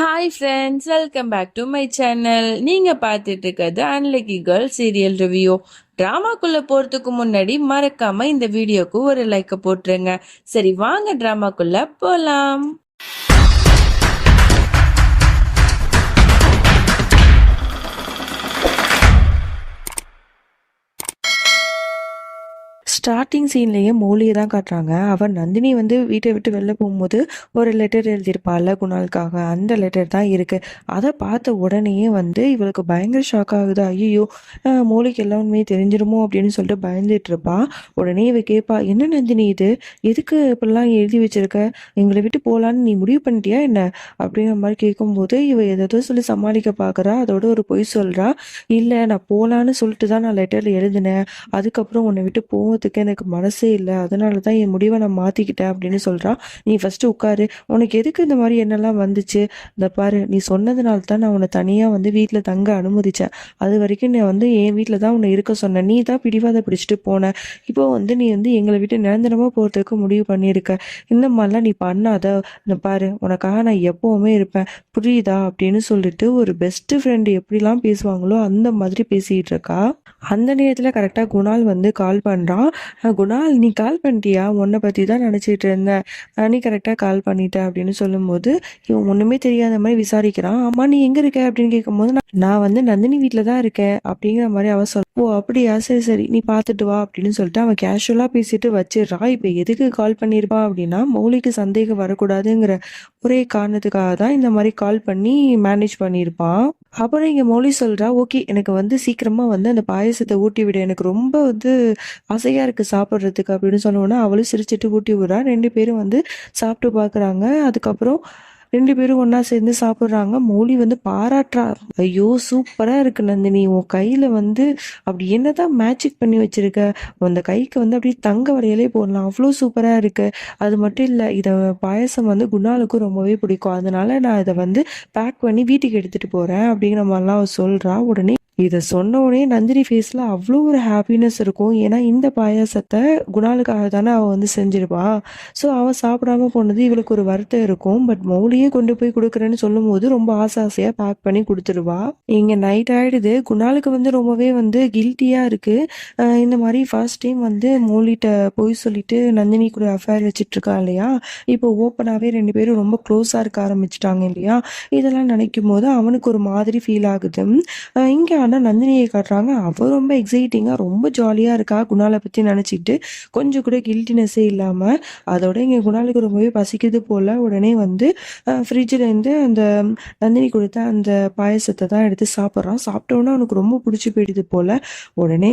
Hi friends, welcome back to my channel. நீங்க பார்த்துட்டு இருக்கிறது அன்லக்கி கேர்ள் சீரியல் ரிவ்யூ. டிராமாக்குள்ள போறதுக்கு முன்னாடி மறக்காம இந்த வீடியோக்கு ஒரு லைக் போட்டுருங்க. சரி, வாங்க டிராமாக்குள்ள போலாம். ஸ்டார்டிங் சீன்லேயே மௌலியை தான் காட்டுறாங்க. அவன் நந்தினி வீட்டை விட்டு வெளில போகும்போது ஒரு லெட்டர் எழுதியிருப்பாள் குணாலுக்காக. அந்த லெட்டர் தான் இருக்குது. அதை பார்த்த உடனேயே இவளுக்கு பயங்கர ஷாக் ஆகுது. ஐயோ, மௌலிக்கு எல்லாமே தெரிஞ்சிருமோ அப்படின்னு சொல்லிட்டு பயந்துட்டு இருப்பா. உடனே இவ கேட்பா, என்ன நந்தினி இது, எதுக்கு இப்படிலாம் எழுதி வச்சிருக்க, எங்களை விட்டு போகலான்னு நீ முடிவு பண்ணிட்டியா என்ன அப்படிங்கிற மாதிரி கேட்கும்போது இவ ஏதோ சொல்லி சமாளிக்க பார்க்குறா. அதோட ஒரு பொய் சொல்கிறா. இல்லை, நான் போகலான்னு சொல்லிட்டு தான் நான் லெட்டரில் எழுதினேன், அதுக்கப்புறம் உன்னை விட்டு போகிறதுக்கு எனக்கு மனசே இல்லை, அதனால தான் என் முடிவை நான் மாற்றிக்கிட்டேன் அப்படின்னு சொல்கிறான். நீ ஃபஸ்ட்டு உட்காரு, உனக்கு எதுக்கு இந்த மாதிரி என்னெல்லாம் வந்துச்சு, இந்த பாரு, நீ சொன்னதுனால தான் நான் உன்னை தனியாக வீட்டில் தங்க அனுமதித்தேன். அது வரைக்கும் நான் என் வீட்டில் தான் உன்னை இருக்க சொன்னேன். நீ தான் பிடிவாத பிடிச்சிட்டு போன. இப்போ நீ எங்களை விட்டு நிரந்தரமாக போகிறதுக்கு முடிவு பண்ணியிருக்க. இந்த மாதிரிலாம் நீ பண்ணாத. இந்த பாரு, உனக்காக நான் எப்போவுமே இருப்பேன், புரியுதா அப்படின்னு சொல்லிட்டு ஒரு பெஸ்ட் ஃப்ரெண்டு எப்படிலாம் பேசுவாங்களோ அந்த மாதிரி பேசிகிட்டு இருக்கா. அந்த நேரத்தில் கரெக்டாக குணால் கால் பண்ணுறான். குணால், நீ கால் பண்ணிட்டியா, உன்னை பற்றி தான் நினச்சிட்டு இருந்தேன், நீ கரெக்டாக கால் பண்ணிட்ட அப்படின்னு சொல்லும்போது இவன் ஒன்றுமே தெரியாத மாதிரி விசாரிக்கிறான். ஆமாம், நீ எங்கே இருக்க அப்படின்னு கேட்கும்போது நான் நந்தினி வீட்டில் தான் இருக்கேன் அப்படிங்கிற மாதிரி அவன் சொல்ல. ஓ அப்படியா, சரி சரி, நீ பார்த்துட்டு வா அப்படின்னு சொல்லிட்டு அவன் கேஷுவலாக பேசிட்டு வச்சிடுறான். இப்போ எதுக்கு கால் பண்ணியிருப்பான் அப்படின்னா, மௌலிக்கு சந்தேகம் வரக்கூடாதுங்கிற ஒரே காரணத்துக்காக தான் இந்த மாதிரி கால் பண்ணி மேனேஜ் பண்ணியிருப்பான். அப்புறம் இங்கே மௌலி சொல்கிறா, ஓகே, எனக்கு சீக்கிரமாக அந்த பாயசத்தை ஊட்டி விட, எனக்கு ரொம்ப ஆசையாக இருக்குது சாப்பிட்றதுக்கு அப்படின்னு சொன்னோன்னா அவளும் சிரிச்சிட்டு ஊட்டி விடுறா. 2 பேரும் சாப்பிட்டு பார்க்குறாங்க. அதுக்கப்புறம் 2 பேரும் ஒன்றா சேர்ந்து சாப்பிட்றாங்க. மௌலி பாராட்டுறா. ஐயோ, சூப்பராக இருக்கு நந்தினி, உன் கையில் அப்படி என்னதான் மேஜிக் பண்ணி வச்சிருக்க, அந்த கைக்கு அப்படியே தங்க வளையலே போடலாம், அவ்வளோ சூப்பராக இருக்கு. அது மட்டும் இல்லை, இதை பாயசம் குணாலுக்கும் ரொம்பவே பிடிக்கும், அதனால நான் இதை பேக் பண்ணி வீட்டுக்கு எடுத்துகிட்டு போகிறேன் அப்படிங்கிற மாதிரிலாம் அவள் சொல்கிறா. உடனே இதை சொன்ன உடனே நந்தினி ஃபேஸில் அவ்வளோ ஒரு ஹாப்பினஸ் இருக்கும். ஏன்னா இந்த பாயாசத்தை குணாலுக்காக தானே அவள் செஞ்சிருப்பா. ஸோ அவள் சாப்பிடாம போனது இவளுக்கு ஒரு வருத்தம் இருக்கும். பட் மௌலியே கொண்டு போய் கொடுக்குறேன்னு சொல்லும் போது ரொம்ப ஆசையாக பேக் பண்ணி கொடுத்துருவா. இங்கே நைட் ஆகிடுது. குணாலுக்கு ரொம்பவே கில்ட்டியாக இருக்குது. இந்த மாதிரி ஃபர்ஸ்ட் டைம் மௌலிகிட்ட போய் சொல்லிட்டு நந்தினி கூட அஃபேர் வச்சிட்ருக்கா இல்லையா. இப்போ ஓப்பனாகவே 2 பேரும் ரொம்ப க்ளோஸாக இருக்க ஆரம்பிச்சிட்டாங்க இல்லையா. இதெல்லாம் நினைக்கும் போது அவனுக்கு ஒரு மாதிரி ஃபீல் ஆகுது. இங்கே ஆனால் நந்தினியை காட்டுறாங்க. அவள் ரொம்ப எக்ஸைட்டிங்காக ரொம்ப ஜாலியாக இருக்கா குணாலை பற்றி நினச்சிக்கிட்டு, கொஞ்சம் கூட கில்ட்டினஸ்ஸே இல்லாமல். அதோட இங்கே குணாலுக்கு ரொம்பவே பசிக்குது போல். உடனே ஃப்ரிட்ஜிலேருந்து அந்த நந்தினி கொடுத்த அந்த பாயசத்தை தான் எடுத்து சாப்பிட்றான். சாப்பிட்டோன்னே அவனுக்கு ரொம்ப பிடிச்சி போயிடுது போல். உடனே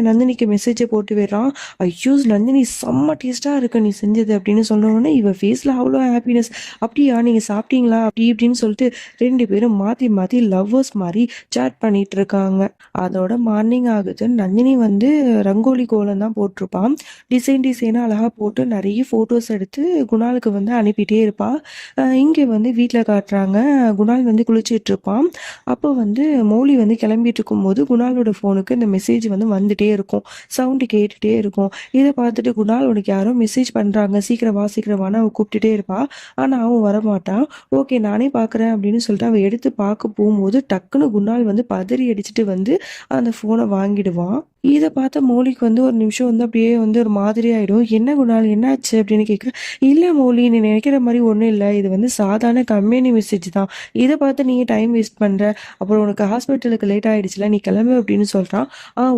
நந்தினிக்கு மெசேஜை போட்டு விடுறான். ஐயோ நந்தினி, செம்ம டேஸ்ட்டாக இருக்கு நீ செஞ்சது அப்படின்னு சொன்னோடனே இவன் ஃபேஸில் அவ்வளோ ஹாப்பினஸ். அப்படியா, நீங்கள் சாப்பிட்டீங்களா அப்படி இப்படின்னு சொல்லிட்டு 2 பேரும் மாற்றி மாற்றி லவ்வர்ஸ் மாதிரி சேட் பண்ணிட்டு இருக்காங்க. அதோட மார்னிங் ஆகுது. நந்தினி ரங்கோலி கோலம் தான் போட்டிருப்பான். டிசைனாக அழகாக போட்டு நிறைய ஃபோட்டோஸ் எடுத்து குணாலுக்கு அனுப்பிட்டே இருப்பாள். இங்கே வீட்டில் காட்டுறாங்க. குணால் குளிச்சிட்டு இருப்பான். அப்போ மௌலி கிளம்பிட்டு இருக்கும்போது குணாலோட ஃபோனுக்கு இந்த மெசேஜ் வந்துட்டே இருக்கும், சவுண்டு கேட்டுகிட்டே இருக்கும். இதை பார்த்துட்டு குணால், உனக்கு யாரோ மெசேஜ் பண்ணுறாங்க, சீக்கிரம் வான்னு அவன் கூப்பிட்டுட்டே இருப்பாள். ஆனால் அவன் வரமாட்டான். ஓகே, நானே பார்க்குறேன் அப்படின்னு சொல்லிட்டு அவன் எடுத்து பார்க்க போகும்போது டக்குன்னு குணால் பதறி அடிச்சுட்டு அந்த ஃபோனை வாங்கிடுவான். இதை பார்த்த மௌலிக்கு ஒரு நிமிஷம் அப்படியே ஒரு மாதிரி ஆகிடும். என்ன குணால், என்னாச்சு அப்படின்னு கேட்க, இல்லை மௌலி, நீ நினைக்கிற மாதிரி ஒன்றும் இல்லை, இது சாதாரண கம்பெனி மெசேஜ் தான், இதை பார்த்து நீ டைம் வேஸ்ட் பண்ணுற, அப்புறம் உனக்கு ஹாஸ்பிட்டலுக்கு லேட் ஆகிடுச்சுல, நீ கிளம்பு அப்படின்னு சொல்கிறான்.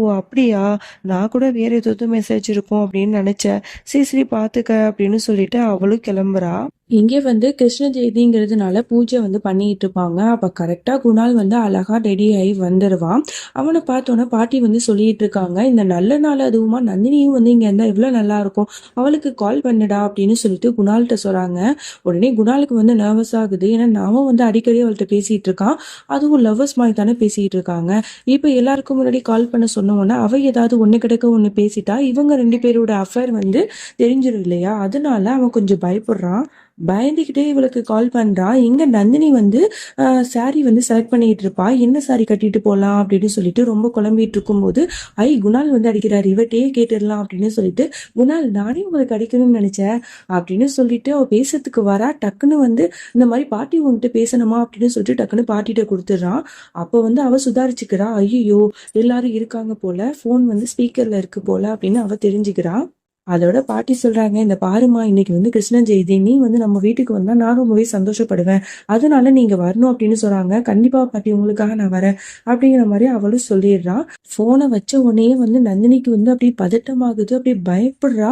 ஓ அப்படியா, நான் கூட வேறு ஏதாவது மெசேஜ் இருக்கும் அப்படின்னு நினச்சேன், சரி சரி பார்த்துக்க அப்படின்னு சொல்லிட்டு அவளும் கிளம்புறா. இங்கே கிருஷ்ண ஜெயந்திங்கிறதுனால பூஜை பண்ணிட்டு இருப்பாங்க. அப்போ கரெக்டாக குணால் அழகாக ரெடி ஆகி வந்துடுவான். அவனை பார்த்தோன்னே பாட்டி சொல்லிட்டு இருக்காங்க, இந்த நல்ல நாள் அதுவுமா நந்தினியும் இங்கே இருந்தால் எவ்வளோ நல்லா இருக்கும், அவளுக்கு கால் பண்ணுடா அப்படின்னு சொல்லிட்டு குணால்கிட்ட சொல்கிறாங்க. உடனே குணாலுக்கு நர்வஸ் ஆகுது. ஏன்னா நாமும் அடிக்கடி அவள்கிட்ட பேசிகிட்டு இருக்கான், அதுவும் லவ்வர்ஸ் மாதிரி தானே பேசிகிட்டு இருக்காங்க. இப்போ எல்லாருக்கும் முன்னாடி கால் பண்ண சொன்னோன்னா அவள் ஏதாவது ஒன்று கிடக்க ஒன்று பேசிட்டா இவங்க 2 பேரோட அஃபேர் தெரிஞ்சிடும் இல்லையா. அதனால அவன் கொஞ்சம் பயப்படுறான். பயந்துக்கிட்டே இவளுக்கு கால் பண்றா. எங்க நந்தினி வந்து சாரி வந்து செலக்ட் பண்ணிட்டு இருப்பா. என்ன சாரி கட்டிட்டு போலாம் அப்படின்னு சொல்லிட்டு ரொம்ப குழம்பிட்டு இருக்கும்போது, குணால் வந்து அடிக்கிறாரு. இவட்டையே கேட்டுடலாம் அப்படின்னு சொல்லிட்டு, குணால் நானே உங்களுக்கு அடிக்கணும்னு நினைச்சேன் அப்படின்னு சொல்லிட்டு அவ பேசுறதுக்கு வரா. டக்குன்னு வந்து இந்த மாதிரி பாட்டி உன்கிட்ட பேசணுமா அப்படின்னு சொல்லிட்டு டக்குன்னு பாட்டிகிட்ட கொடுத்துட்றான். அப்போ வந்து அவ சுதாரிச்சுக்கிறா. ஐயோ, எல்லாரும் இருக்காங்க போல, ஃபோன் வந்து ஸ்பீக்கர்ல இருக்கு போல அப்படின்னு அவ தெரிஞ்சுக்கிறா. அதோட பாட்டி சொல்றாங்க, இந்த பாருமா, இன்னைக்கு வந்து கிருஷ்ண ஜெயந்தி, நீ வந்து நம்ம வீட்டுக்கு வந்தா நான் ரொம்பவே சந்தோஷப்படுவேன், அதனால நீங்க வரணும் அப்படின்னு சொல்றாங்க. கண்டிப்பா பாட்டி, உங்களுக்காக நான் வரேன் அப்படிங்கிற மாதிரி அவளும் சொல்லிடுறா. போனை வச்ச உடனே வந்து நந்தினிக்கு வந்து அப்படியே பதட்டமாகுது, அப்படியே பயப்படுறா.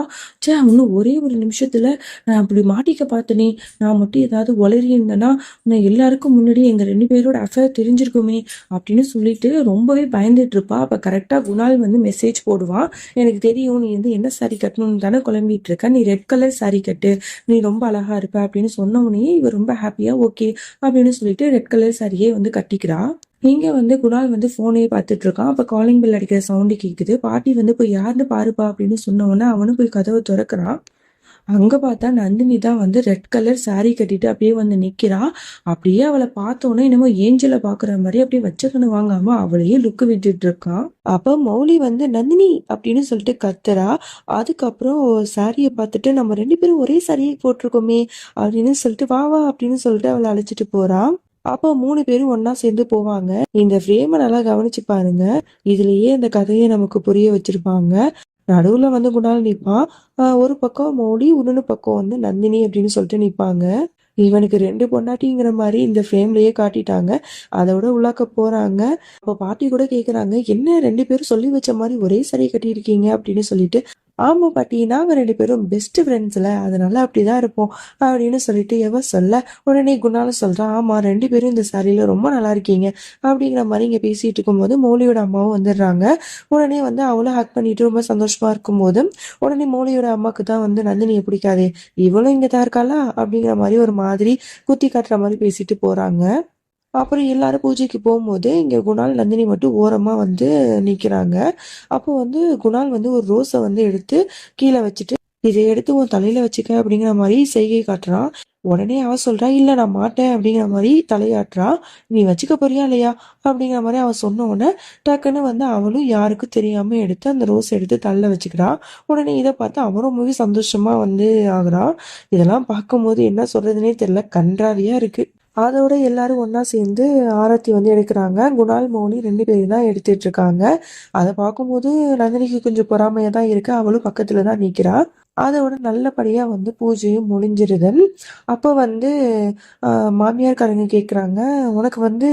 இன்னும் ஒரே ஒரு நிமிஷத்துல நான் அப்படி மாட்டிக்க பார்த்தனே, நான் மட்டும் ஏதாவது உளறி இருந்தேன்னா நான் எல்லாருக்கும் முன்னாடி எங்க 2 பேரோட அஃபேர் தெரிஞ்சிருக்குமே அப்படின்னு சொல்லிட்டு ரொம்பவே பயந்துட்டு இருப்பா. அப்ப கரெக்டா குணால் வந்து மெசேஜ் போடுவான். எனக்கு தெரியும், நீ வந்து என்ன சாரி கட்டணும்னு தானே குழம்பிட்டு இருக்க, நீ ரெட் கலர் சாரி கட்டு, நீ ரொம்ப அழகா இருப்ப அப்படின்னு சொன்ன உடனே இவ ரொம்ப ஹாப்பியா ஓகே அப்படின்னு சொல்லிட்டு ரெட் கலர் சாரியே வந்து கட்டிக்கிறா. இங்க வந்து குணால் வந்து போனே பார்த்துட்டு இருக்கான். அப்ப காலிங் பெல் அடிக்கிற சவுண்டு கேக்குது. பாட்டி வந்து போய் யாருன்னு பாருப்பா அப்படின்னு சொன்ன உடனே அவனும் போய் கதவை திறக்கிறான். அங்க பார்த்தா நந்தினி தான் வந்து ரெட் கலர் சாரி கட்டிட்டு அப்படியே வந்து நிக்கிறா. அப்படியே அவளை பார்த்தோன்னே என்னமோ ஏஞ்சலை பாக்குற மாதிரி அப்படியே வச்சக்கண்ணு வாங்காம அவளையே லுக்கு விட்டுட்டு இருக்கான். அப்ப மௌலி வந்து நந்தினி அப்படின்னு சொல்லிட்டு கத்துறா. அதுக்கப்புறம் சாரியை பார்த்துட்டு, நம்ம 2 பேரும் ஒரே சாரியை போட்டிருக்கோமே அப்படின்னு சொல்லிட்டு, வா வா அப்படின்னு சொல்லிட்டு அவளை அழைச்சிட்டு போறா. அப்போ 3 பேரும் ஒன்னா சேர்ந்து போவாங்க. இந்த ஃப்ரேமை நல்லா கவனிச்சு பாருங்க. இதுலயே அந்த கதையை நமக்கு புரிய வச்சிருப்பாங்க. நடுவுல வந்து குணால் நிப்பான். ஒரு பக்கம் மௌலி, இன்னொரு பக்கம் வந்து நந்தினி அப்படின்னு சொல்லிட்டு நிப்பாங்க. இவனுக்கு 2 பொண்டாட்டிங்கிற மாதிரி இந்த ஃப்ரேம்லயே காட்டிட்டாங்க. அதோட உள்ளாக்க போறாங்க. அப்ப பாட்டி கூட கேக்குறாங்க, என்ன 2 பேரும் சொல்லி வச்ச மாதிரி ஒரே saree கட்டியிருக்கீங்க அப்படின்னு சொல்லிட்டு. ஆமா பாட்டி, நாங்க 2 பேரும் பெஸ்ட் ஃப்ரெண்ட்ஸ்ல, அதனால அப்படிதான் இருப்போம் அப்படின்னு சொல்லிட்டு எவ சொல்ல, உடனே குணாலும் சொல்றான், ஆமா 2 பேரும் இந்த சாரியில ரொம்ப நல்லா இருக்கீங்க அப்படிங்கிற மாதிரி இங்க பேசிட்டு இருக்கும்போது மௌலியோட அம்மாவும் வந்துடுறாங்க. உடனே வந்து அவளும் ஹக் பண்ணிட்டு ரொம்ப சந்தோஷமா இருக்கும்போது, உடனே மௌலியோட அம்மாக்கு தான் வந்து நந்தினியை பிடிக்காதே, இவளும் இங்க தான் இருக்காளா அப்படிங்கிற மாதிரி ஒரு மாதிரி குத்தி காட்டுற மாதிரி பேசிட்டு போறாங்க. அப்புறம் எல்லாரும் பூஜைக்கு போகும்போது இங்க குணால் நந்தினி மட்டும் ஓரமா வந்து நிக்கிறாங்க. அப்போ வந்து குணால் வந்து ஒரு ரோஸை வந்து எடுத்து கீழே வச்சுட்டு, இதை எடுத்து உன் தலையில வச்சுக்க அப்படிங்கிற மாதிரி செய்கை காட்டுறான். உடனே அவ சொல்றா, இல்ல நான் மாட்டேன் அப்படிங்கிற மாதிரி தலையாட்டுறா. நீ வச்சுக்க போறியா இல்லையா அப்படிங்கிற மாதிரி அவ சொன்ன உடனே டக்குன்னு வந்து அவளும் யாருக்கும் தெரியாம எடுத்து அந்த ரோஸ் எடுத்து தள்ள வச்சுக்கிறா. உடனே இதை பார்த்து அவன் ரொம்பவே சந்தோஷமா வந்து ஆகுறான். இதெல்லாம் பார்க்கும்போது என்ன சொல்றதுன்னே தெரியல, கன்றாவியா இருக்கு. அதோட எல்லாரும் ஒண்ணா சேர்ந்து ஆரத்தி வந்து எடுக்கிறாங்க. குணால், மௌலி 2 பேரும் தான் எடுத்துட்டு இருக்காங்க. அதை பார்க்கும்போது நந்தினிக்கு கொஞ்சம் பொறாமையா தான் இருக்கு. அவளும் பக்கத்துல தான் நிக்கிறா. அதோட நல்லபடியா வந்து பூஜையும் முடிஞ்சிருது. அப்போ வந்து மாமியார்காரங்க கேக்குறாங்க, உனக்கு வந்து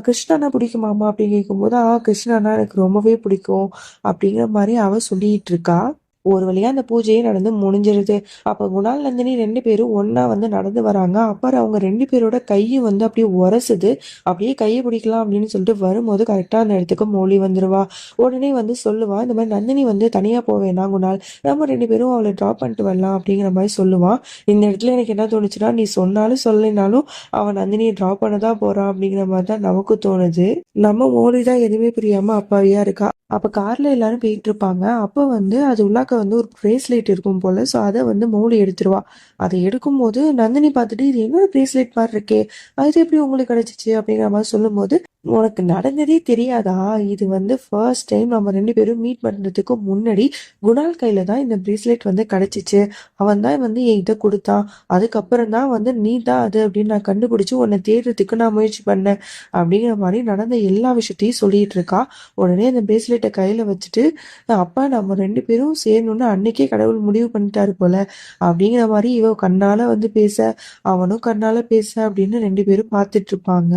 கிருஷ்ணனா பிடிக்குமாமா அப்படின்னு கேட்கும்போது, கிருஷ்ணனா எனக்கு ரொம்பவே பிடிக்கும் அப்படிங்கிற மாதிரி அவ சொல்லிட்டு இருக்கா. ஒரு வழியா அந்த பூஜையே நடந்து முடிஞ்சிருது. அப்ப குணால், நந்தினி 2 பேரும் ஒண்ணா வந்து நடந்து வராங்க. அப்புறம் அவங்க 2 பேரோட கையும் வந்து அப்படியே உரசுது. அப்படியே கையை பிடிக்கலாம் அப்படின்னு சொல்லிட்டு வரும்போது கரெக்டா அந்த இடத்துக்கு மௌலி வந்துருவா. உடனே வந்து சொல்லுவா, இந்த மாதிரி நந்தினி வந்து தனியா போவேனா குணால், நம்ம 2 பேரும் அவளை டிராப் பண்ணிட்டு வரலாம் அப்படிங்கிற மாதிரி சொல்லுவான். இந்த இடத்துல எனக்கு என்ன தோணுச்சுன்னா, நீ சொன்னாலும் சொல்லலைனாலும் அவன் நந்தினியை டிராப் பண்ண தான் போறான் அப்படிங்கிற மாதிரி தான் நமக்கு தோணுது. நம்ம மௌலி தான் எதுவுமே புரியாம அப்பாவியா இருக்கா. அப்ப கார்ல எல்லாரும் போயிட்டு இருப்பாங்க. அப்ப வந்து அது உள்ளாக்க வந்து ஒரு பிரேஸ்லெட் இருக்கும் போல. ஸோ அதை வந்து மௌலி எடுத்துருவா. அதை எடுக்கும்போது நந்தினி பார்த்துட்டு, இது என்னோட பிரேஸ்லெட் மாதிரி இருக்கே, அது எப்படி உங்களுக்கு கிடைச்சிச்சு அப்படிங்கிற மாதிரி சொல்லும்போது, உனக்கு நடந்ததே தெரியாதா, இது வந்து ஃபர்ஸ்ட் டைம் நம்ம 2 பேரும் மீட் பண்றதுக்கு முன்னாடி குணால் கையில தான் இந்த பிரேஸ்லெட் வந்து கிடைச்சிச்சு. அவன் தான் வந்து என்கிட்ட கொடுத்தான். அதுக்கப்புறம் தான் வந்து நீ தான் அது அப்படின்னு நான் கண்டுபிடிச்சு உன்னை தேடுறதுக்கு நான் முயற்சி பண்ணேன் அப்படிங்கிற மாதிரி நடந்த எல்லா விஷயத்தையும் சொல்லிட்டு இருக்கா. உடனே அந்த பிரேஸ்லெட்டை கையில வச்சுட்டு, அப்பா நம்ம 2 பேரும் சேரணும்னு அன்னைக்கே கடவுள் முடிவு பண்ணிட்டாரு போல அப்படிங்கிற மாதிரி இவ கண்ணால வந்து பேச, அவனும் கண்ணால பேச அப்படின்னு 2 பேரும் பார்த்துட்டு இருப்பாங்க.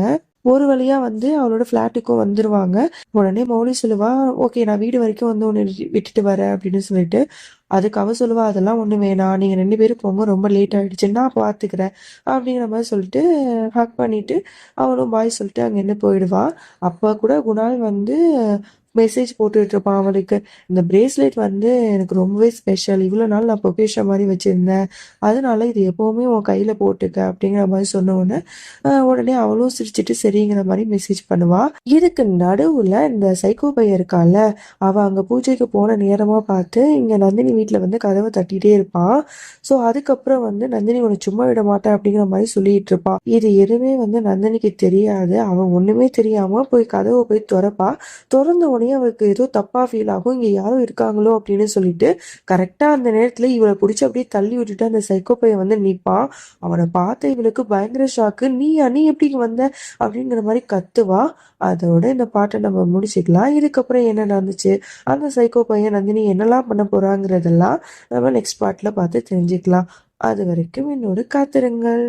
ஒரு வழியா வந்து அவளோட ஃப்ளாட்டுக்கும் வந்துருவாங்க. உடனே மௌலி சொல்லுவா, ஓகே நான் வீடு வரைக்கும் வந்து உன்னை விட்டுட்டு வரேன் அப்படின்னு சொல்லிட்டு. அதுக்கு அவ சொல்லுவா, அதெல்லாம் ஒண்ணு வேணாம், நீங்க 2 பேரும் போங்க, ரொம்ப லேட் ஆயிடுச்சு, நான் பார்த்துக்கிறேன் அப்படிங்கிற மாதிரி சொல்லிட்டு ஹக் பண்ணிட்டு அவனும் பாய் சொல்லிட்டு அங்கேருந்து போயிடுவா. அப்ப கூட குணால் வந்து மெசேஜ் போட்டுட்டு இருப்பான் அவளுக்கு. இந்த பிரேஸ்லெட் வந்து எனக்கு ரொம்பவே ஸ்பெஷல். இவ்வளோ நாள் நான் பொக்கிஷம் மாதிரி வச்சிருந்தேன். அதனால இது எப்பவுமே உன் கையில போட்டுக்க அப்படிங்கிற மாதிரி சொன்ன உடனே உடனே அவளும் சிரிச்சிட்டு சரிங்கிற மாதிரி மெசேஜ் பண்ணுவா. இதுக்கு நடுவுல இந்த சைக்கோ பையன் இருக்கால, அவ அங்க பூஜைக்கு போன நேரமா பார்த்து இங்க நந்தினி வீட்டுல வந்து கதவை தட்டிட்டே இருப்பான். ஸோ அதுக்கப்புறம் வந்து நந்தினி உன்னை சும்மா விட மாட்டேன் அப்படிங்கிற மாதிரி சொல்லிட்டு இருப்பான். இது எதுவுமே வந்து நந்தினிக்கு தெரியாது. அவன் ஒண்ணுமே தெரியாம போய் கதவை போய் திறப்பா. திறந்த உடனே அவளுக்கு ஏதோ தப்பா ஃபீல் ஆகும். இங்க யாரும் இருக்காங்களோ அப்படின்னு சொல்லிட்டு கரெக்டா அந்த நேரத்துல இவளை பிடிச்சி அப்படியே தள்ளி விட்டுட்டு அந்த சைக்கோ பையன் வந்து நிப்பான். அவனை பார்த்த இவளுக்கு பயங்கர ஷாக்கு. நீ எப்படி இங்க வந்த அப்படிங்கிற மாதிரி கத்துவா. அதோட இந்த பாட்டை நம்ம முடிச்சுக்கலாம். இதுக்கப்புறம் என்ன நடந்துச்சு, அந்த சைக்கோ பையன் நந்தினி என்னெல்லாம் பண்ண போறாங்கிறதெல்லாம் நம்ம நெக்ஸ்ட் பார்ட்ல பார்த்து தெரிஞ்சுக்கலாம். அது வரைக்கும் என்னோட காத்திருங்கள்.